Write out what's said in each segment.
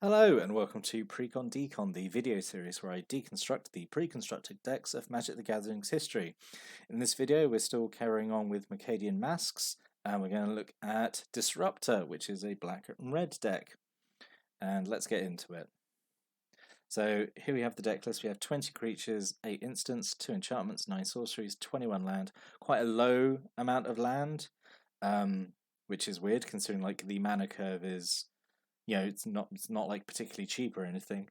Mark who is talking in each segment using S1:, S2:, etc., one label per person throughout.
S1: Hello and welcome to Precon Decon, the video series where I deconstruct the pre-constructed decks of Magic the Gathering's history. In this video we're still carrying on with Mercadian Masques and we're going to look at Disruptor, which is a black and red deck. And let's get into it. So here we have the deck list. We have 20 creatures, 8 instants, 2 enchantments, 9 sorceries, 21 land. Quite a low amount of land, which is weird considering like the mana curve is it's not like particularly cheap or anything.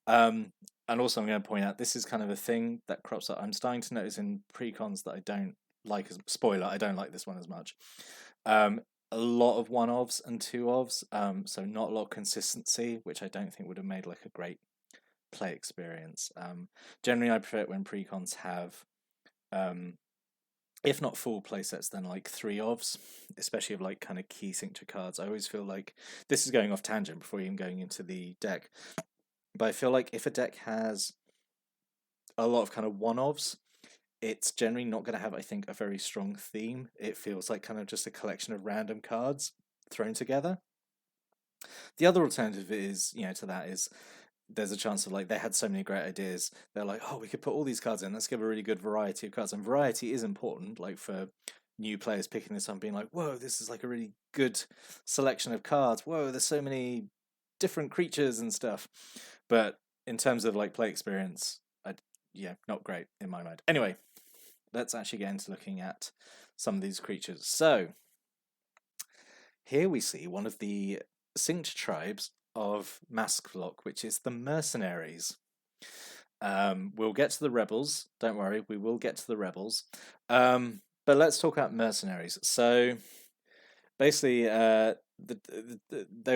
S1: And also I'm going to point out this is kind of a thing that crops up. I'm starting to notice in precons that I don't like as spoiler. I don't like this one as much. A lot of one ofs and two ofs, so not a lot of consistency, which I don't think would have made like a great play experience. Generally, I prefer it when precons have if not full playsets, then like 3 ofs, especially of like kind of key signature cards. I always feel like this is going off tangent before even going into the deck, but I feel like if a deck has a lot of kind of one ofs, it's generally not going to have, I think, a very strong theme. It feels like kind of just a collection of random cards thrown together. The other alternative is, to that is there's a chance of like they had so many great ideas. They're like, oh, we could put all these cards in. Let's give a really good variety of cards, and variety is important. Like for new players picking this up, and being like, whoa, this is like a really good selection of cards. Whoa, there's so many different creatures and stuff. But in terms of like play experience, not great in my mind. Anyway, let's actually get into looking at some of these creatures. So here we see one of the signature tribes of Masque Block, which is the Mercenaries. We'll get to the Rebels. Don't worry, we will get to the Rebels. But let's talk about Mercenaries. So basically, they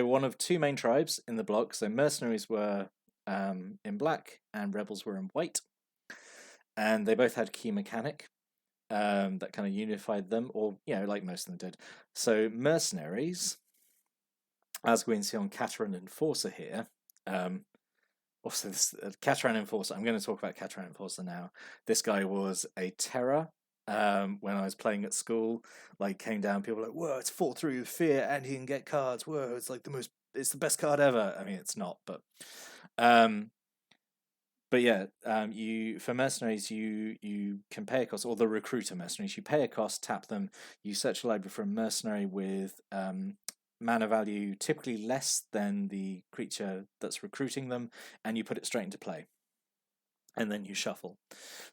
S1: were one of 2 main tribes in the block. So Mercenaries were in black and Rebels were in white. And they both had key mechanic that kind of unified them, or, like most of them did. So Mercenaries, as we can see on Cateran Enforcer here, also this Cateran Enforcer, I'm going to talk about Cateran Enforcer now. This guy was a terror when I was playing at school. Like, came down, people were like, whoa, it's 4/3 with fear and he can get cards. Whoa, it's like it's the best card ever. I mean, it's not, but yeah, you for mercenaries you can pay a cost, or the recruiter mercenaries, you pay a cost, tap them, you search a library for a mercenary with mana value typically less than the creature that's recruiting them, and you put it straight into play. And then you shuffle.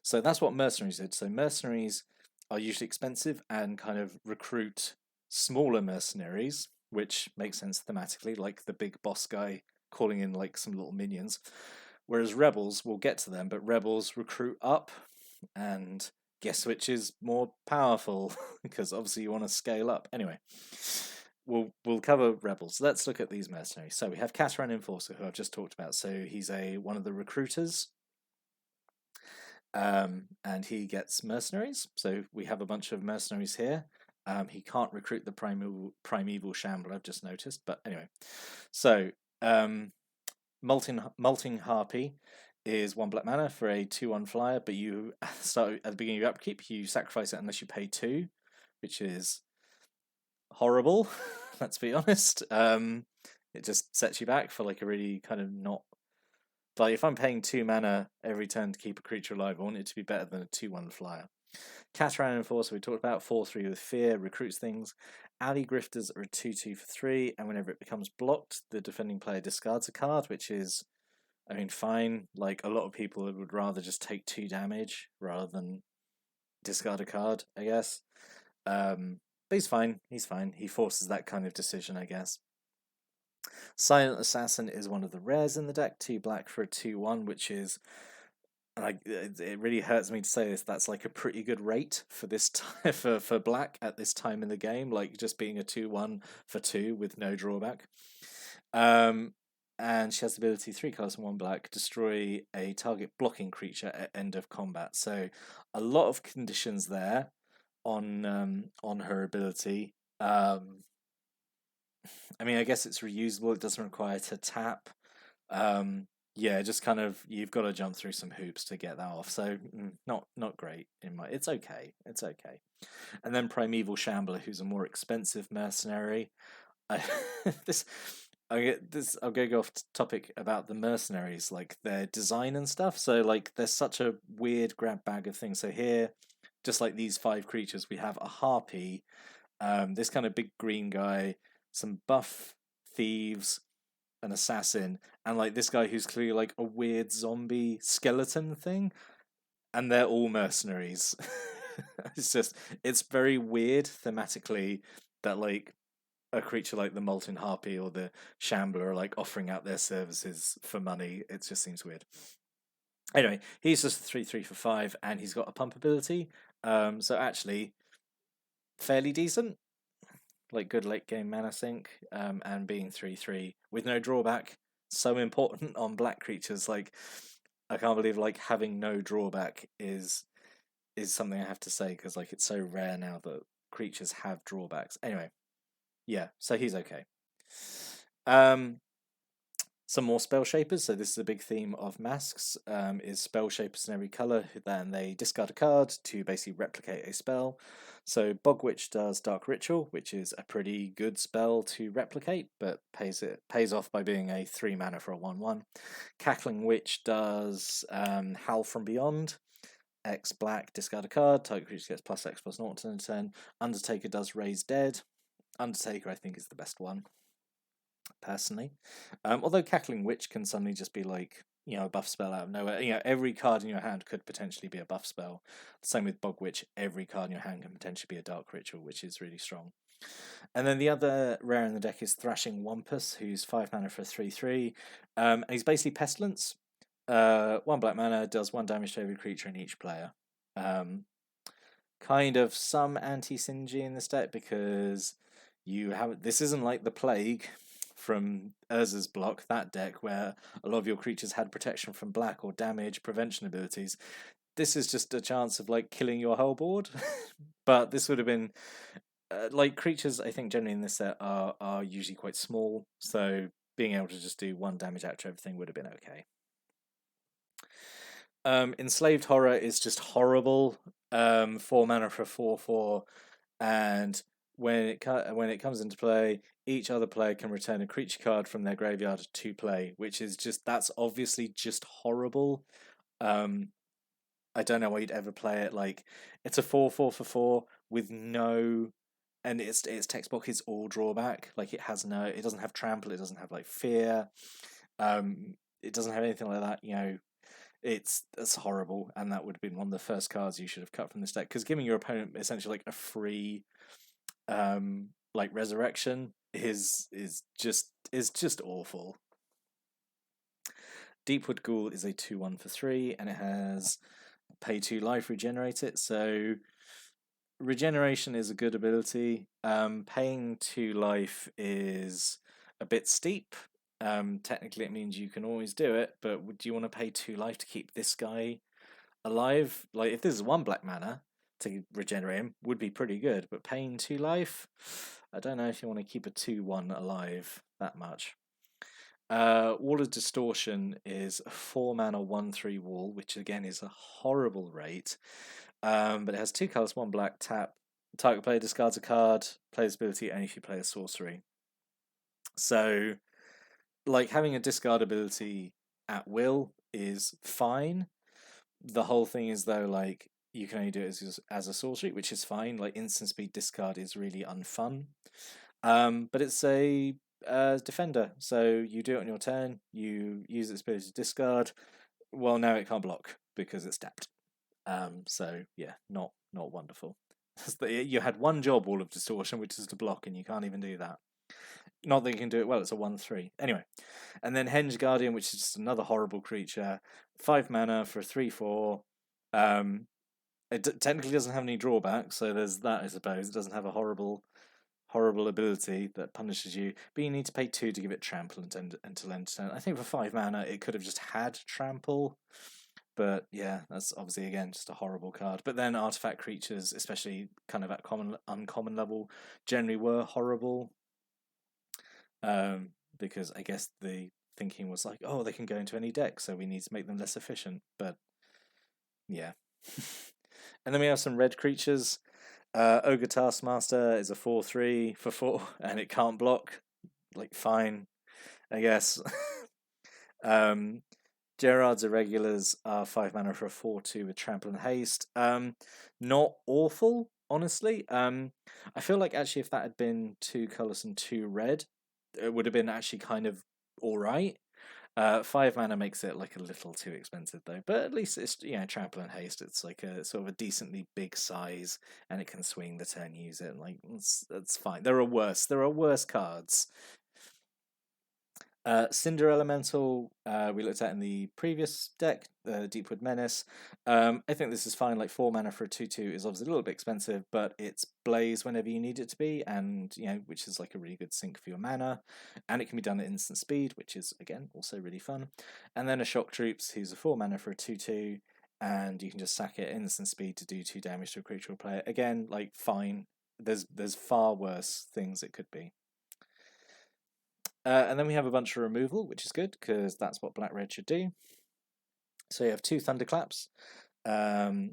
S1: So that's what mercenaries did. So mercenaries are usually expensive and kind of recruit smaller mercenaries, which makes sense thematically, like the big boss guy calling in like some little minions. Whereas rebels, we'll get to them, but rebels recruit up, and guess which is more powerful? Because obviously you want to scale up. Anyway, we'll cover rebels. Let's look at these mercenaries. So we have Cateran Enforcer, who I've just talked about. So he's one of the recruiters, and he gets mercenaries. So we have a bunch of mercenaries here. He can't recruit the primeval shambler, I've just noticed. But anyway, so Molting Harpy is 1 black mana for a 2/1 flyer, but you start at the beginning of your upkeep, you sacrifice it unless you pay 2, which is horrible. Let's be honest. It just sets you back for like a really kind of not. Like, if I'm paying 2 mana every turn to keep a creature alive, I want it to be better than a 2/1 flyer. Cateran Enforcer, we talked about, 4/3 with fear, recruits things. Alley Grifters are a 2/2 for 3, and whenever it becomes blocked, the defending player discards a card, which is, I mean, fine. Like, a lot of people would rather just take 2 damage rather than discard a card, I guess. But he's fine. He's fine. He forces that kind of decision, I guess. Silent Assassin is one of the rares in the deck, 2 black for a 2/1, which is, and it really hurts me to say this, that's like a pretty good rate for this time for black at this time in the game, like just being a 2/1 for 2 with no drawback. And she has the ability 3 colors and 1 black, destroy a target blocking creature at end of combat. So a lot of conditions there on her ability. I mean, I guess it's reusable. It doesn't require to tap. Yeah, just kind of, you've got to jump through some hoops to get that off. So not great in my. It's okay. It's okay. And then Primeval Shambler, who's a more expensive mercenary. This I'll go off topic about the mercenaries, like their design and stuff. So like there's such a weird grab bag of things. So here, just like these 5 creatures, we have a harpy, this kind of big green guy, some buff thieves, an assassin, and like this guy who's clearly like a weird zombie skeleton thing, and they're all mercenaries. It's very weird thematically that like a creature like the Molten Harpy or the Shambler are like offering out their services for money. It just seems weird. Anyway, he's just 3/3 for 5, and he's got a pump ability. So actually, fairly decent. Like good late game mana sink, and being 3/3 with no drawback. So important on black creatures. Like I can't believe like having no drawback is something I have to say, because like it's so rare now that creatures have drawbacks. Anyway, yeah, so he's okay. Some more spell shapers. So this is a big theme of masks. Is spell shapers in every color. Then they discard a card to basically replicate a spell. So Bogwitch does Dark Ritual, which is a pretty good spell to replicate, but pays off by being a 3 mana for a 1/1. Cackling Witch does Howl from Beyond. X black, discard a card. Target creature gets +X+0 to turn. Undertaker does Raise Dead. Undertaker, I think, is the best one, personally. Although Cackling Witch can suddenly just be like, a buff spell out of nowhere. Every card in your hand could potentially be a buff spell. Same with Bogwitch. Every card in your hand can potentially be a Dark Ritual, which is really strong. And then the other rare in the deck is Thrashing Wampus, who's 5 mana for a 3/3. And he's basically Pestilence. 1 black mana, does 1 damage to every creature in each player. Kind of some anti-synergy in this deck, because this isn't like the Plague from Urza's block, that deck, where a lot of your creatures had protection from black or damage prevention abilities. This is just a chance of like killing your whole board. But this would have been like creatures, I think generally in this set are usually quite small, so being able to just do 1 damage out to everything would have been okay. Enslaved Horror is just horrible. 4 mana for a 4/4, and when it comes into play, each other player can return a creature card from their graveyard to play, which is that's obviously just horrible. I don't know why you'd ever play it. Like, it's a 4/4 for 4 with no, and its text box is all drawback. Like, it doesn't have trample, it doesn't have like fear, it doesn't have anything like that. That's horrible, and that would have been one of the first cards you should have cut from this deck, because giving your opponent essentially like a free like resurrection is just awful. Deepwood Ghoul is a 2/1 for 3, and it has pay 2 life, regenerate it. So regeneration is a good ability. Paying 2 life is a bit steep. Technically, it means you can always do it, but do you want to pay 2 life to keep this guy alive? Like, if this is 1 black mana to regenerate him, would be pretty good, but paying 2 life, I don't know if you want to keep a 2/1 alive that much. Wall of Distortion is a 4 mana 1/3 wall, which again is a horrible rate. But it has 2 colors, 1 black, tap. Target player discards a card, plays ability, and if you play a sorcery. So, like, having a discard ability at will is fine. The whole thing is, though, like, you can only do it as a sorcery, which is fine. Like, instant speed discard is really unfun. But it's a defender, so you do it on your turn, you use its ability to discard. Well, now it can't block because it's tapped. So yeah, not wonderful. You had one job, Wall of Distortion, which is to block, and you can't even do that. Not that you can do it well, it's a 1/3. Anyway, and then Henge Guardian, which is just another horrible creature. 5 mana for a 3/4. It technically doesn't have any drawbacks, so there's that, I suppose. It doesn't have a horrible ability that punishes you, but you need to pay 2 to give it trample until end turn. I think for 5 mana it could have just had trample, but yeah, that's obviously again just a horrible card. But then artifact creatures, especially kind of at uncommon level, generally were horrible, because I guess the thinking was like, oh, they can go into any deck, so we need to make them less efficient. But yeah. And then we have some red creatures. Ogre Taskmaster is a 4/3 for 4, and it can't block. Like, fine. I guess. um, Gerard's Irregulars are 5 mana for a 4/2 with Trample and Haste. Not awful, honestly. I feel like actually if that had been 2 colours and 2 red, it would have been actually kind of alright. 5 mana makes it like a little too expensive though, but at least it's Trample and Haste. It's like a sort of a decently big size, and it can swing the turn you use it. Like that's fine. There are worse. There are worse cards. Cinder Elemental, we looked at in the previous deck, Deepwood Menace. I think this is fine. Like 4 mana for a 2/2 is obviously a little bit expensive, but it's Blaze whenever you need it to be, and which is like a really good sink for your mana, and it can be done at instant speed, which is again also really fun. And then a Shock Troops, who's a 4 mana for a 2/2, and you can just sack it at instant speed to do 2 damage to a creature or player. Again, like fine. There's far worse things it could be. And then we have a bunch of removal, which is good, because that's what Black-Red should do. So you have 2 Thunderclaps,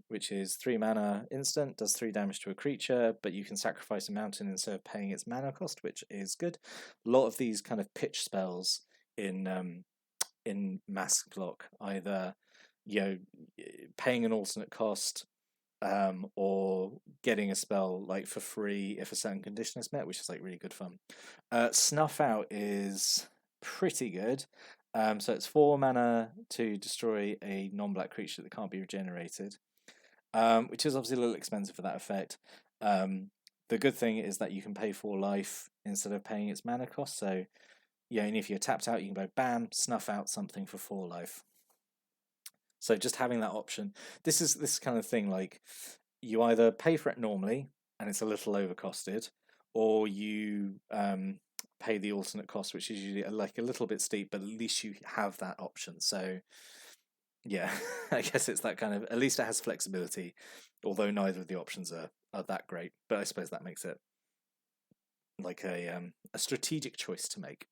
S1: which is 3 mana instant, does 3 damage to a creature, but you can sacrifice a mountain instead of paying its mana cost, which is good. A lot of these kind of pitch spells in Masque block, either paying an alternate cost, or getting a spell like for free if a certain condition is met, which is like really good fun. Snuff Out is pretty good. So it's 4 mana to destroy a non-black creature that can't be regenerated, which is obviously a little expensive for that effect. The good thing is that you can pay 4 life instead of paying its mana cost. So and if you're tapped out, you can go bam, snuff out something for 4 life. So just having that option, this is this kind of thing, like you either pay for it normally and it's a little overcosted, or you pay the alternate cost, which is usually like a little bit steep, but at least you have that option. So yeah, I guess it's that kind of, at least it has flexibility, although neither of the options are that great. But I suppose that makes it like a strategic choice to make.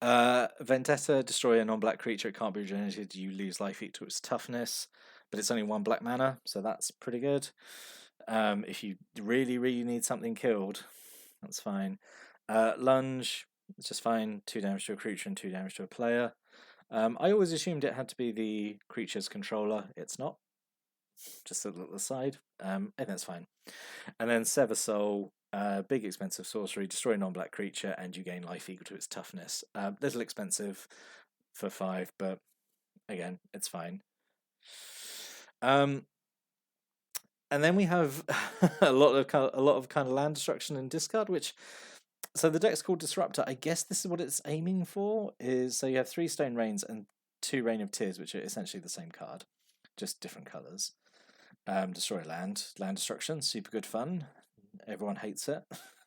S1: Vendetta, destroy a non-black creature, it can't be regenerated, you lose life equal to its toughness, but it's only 1 black mana, so that's pretty good. If you really, really need something killed, that's fine. Lunge, it's just fine, 2 damage to a creature and 2 damage to a player. I always assumed it had to be the creature's controller, it's not. Just a little aside. I think that's fine. And then Sever Soul, big expensive sorcery, destroy a non-black creature, and you gain life equal to its toughness. Little expensive for 5, but again, it's fine. And then we have a lot of kind of land destruction and discard, which. So the deck's called Disruptor. I guess this is what it's aiming for. So you have 3 Stone Rains and 2 Rain of Tears, which are essentially the same card, just different colours. Destroy land destruction, super good fun. Everyone hates it,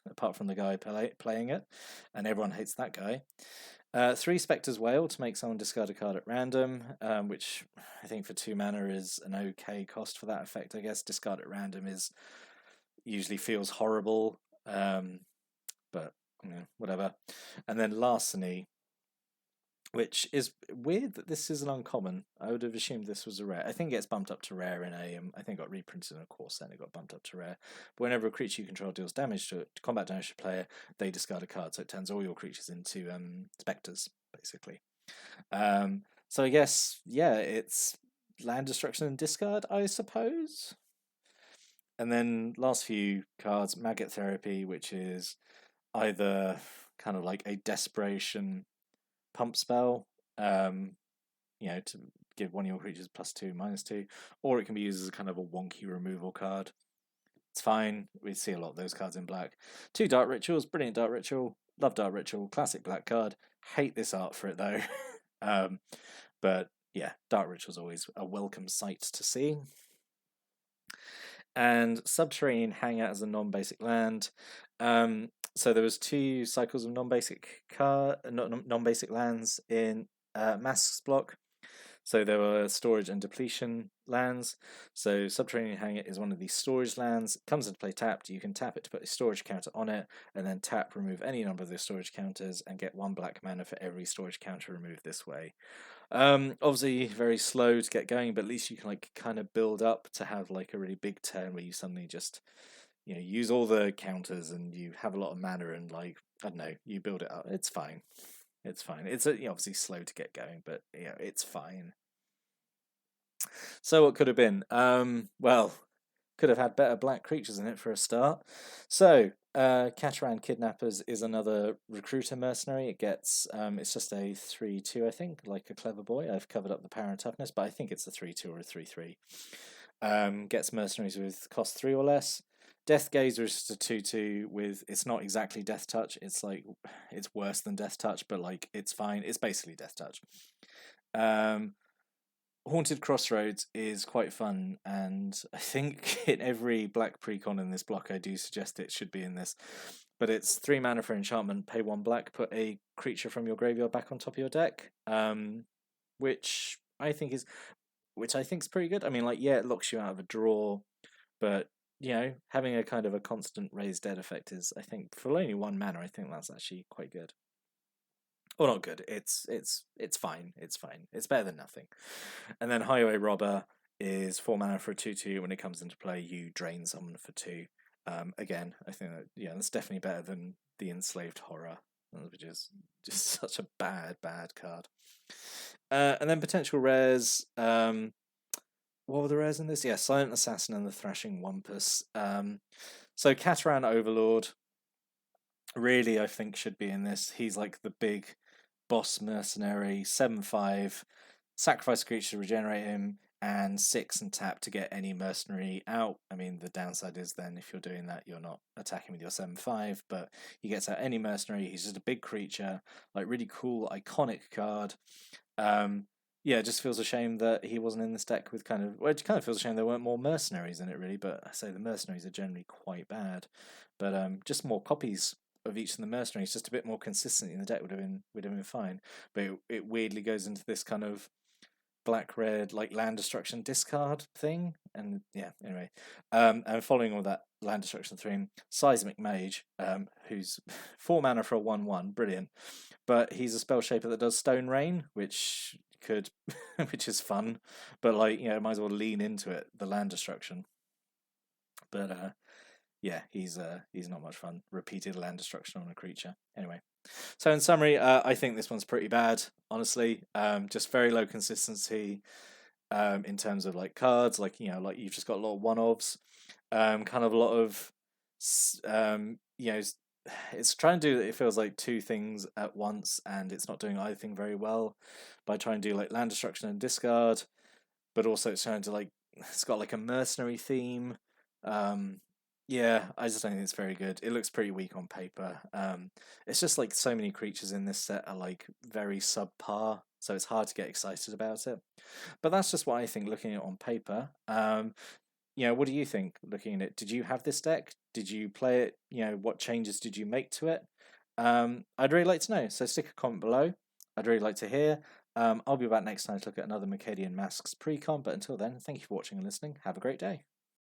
S1: apart from the guy playing it, and everyone hates that guy. 3 Spectre's Wail to make someone discard a card at random, which I think for 2 mana is an okay cost for that effect. I guess discard at random usually feels horrible, but whatever. And then Larceny, which is weird that this is an uncommon. I would have assumed this was a rare. I think it gets bumped up to rare in I think it got reprinted in a core set and it got bumped up to rare. But whenever a creature you control deals damage to it, combat damage to a player, they discard a card. So it turns all your creatures into specters, basically. So I guess, yeah, it's land destruction and discard, I suppose. And then last few cards, Maggot Therapy, which is either kind of like a desperation pump spell, to give one of your creatures +2, -2, or it can be used as a kind of a wonky removal card. It's fine. We see a lot of those cards in black. 2 Dark Rituals, brilliant Dark Ritual, love Dark Ritual, classic black card. Hate this art for it though. But yeah, Dark Ritual's always a welcome sight to see. And Subterranean Hangout as a non-basic land. So there was 2 cycles of non-basic lands in Masques block. So there were storage and depletion lands. So Subterranean Hangout is one of these storage lands. It comes into play tapped. You can tap it to put a storage counter on it, and then tap, remove any number of those storage counters, and get 1 black mana for every storage counter removed this way. Obviously very slow to get going, but at least you can like kind of build up to have like a really big turn where you suddenly just use all the counters and you have a lot of mana and like I don't know, you build it up. It's fine. It's fine. It's obviously slow to get going, but it's fine. So what could have been? Well, could have had better black creatures in it for a start. So, Cataran Kidnappers is another recruiter mercenary. It gets, it's just a 3/2, I think, like a clever boy. I've covered up the power and toughness, but I think it's a 3/2 or a 3/3. Gets mercenaries with cost 3 or less. Death Gazer is just a 2/2 with, it's not exactly Death Touch. It's like, it's worse than Death Touch, but like, it's fine. It's basically Death Touch. Haunted Crossroads is quite fun, and I think in every black precon in this block I do suggest it should be in this. But it's 3 mana for enchantment, pay 1 black, put a creature from your graveyard back on top of your deck. Which I think is pretty good. I mean, like, yeah, it locks you out of a draw, but having a kind of a constant raise dead effect is, I think, for only 1 mana, I think that's actually quite good. Well, not good. It's fine. It's fine. It's better than nothing. And then Highway Robber is 4 mana for a 2/2. When it comes into play, you drain someone for 2. Again, I think that that's definitely better than the Enslaved Horror, which is just such a bad card. And then potential rares. What were the rares in this? Yeah, Silent Assassin and the Thrashing Wampus. So Cataran Overlord really, I think, should be in this. He's like the big boss mercenary, 7/5, sacrifice a creature to regenerate him, and 6 and tap to get any mercenary out. I mean, the downside is then if you're doing that, you're not attacking with your 7/5, but he gets out any mercenary. He's just a big creature, like really cool, iconic card. Yeah, it just feels a shame that he wasn't in this deck with it kind of feels a shame there weren't more mercenaries in it, really, but I say the mercenaries are generally quite bad. But just more copies of each of the mercenaries, just a bit more consistency in the deck would have been fine. But it weirdly goes into this kind of black red like land destruction discard thing, and yeah, anyway. And following all that land destruction theme, Seismic Mage, who's 4 mana for a 1/1, brilliant. But he's a spell shaper that does Stone Rain, which which is fun, but like might as well lean into it, the land destruction. But yeah, he's not much fun. Repeated land destruction on a creature. Anyway, so in summary, I think this one's pretty bad, honestly. Just very low consistency in terms of like cards. Like like you've just got a lot of one-offs. Kind of a lot of it's trying to do, it feels like 2 things at once, and it's not doing either thing very well by trying to do like land destruction and discard, but also it's trying to like, it's got like a mercenary theme. Yeah, I just don't think it's very good. It looks pretty weak on paper. It's just like so many creatures in this set are like very subpar, so it's hard to get excited about it. But that's just what I think looking at it on paper. What do you think looking at it? Did you have this deck? Did you play it? What changes did you make to it? I'd really like to know. So stick a comment below. I'd really like to hear. I'll be back next time to look at another Mercadian Masques Precon. But until then, thank you for watching and listening. Have a great day.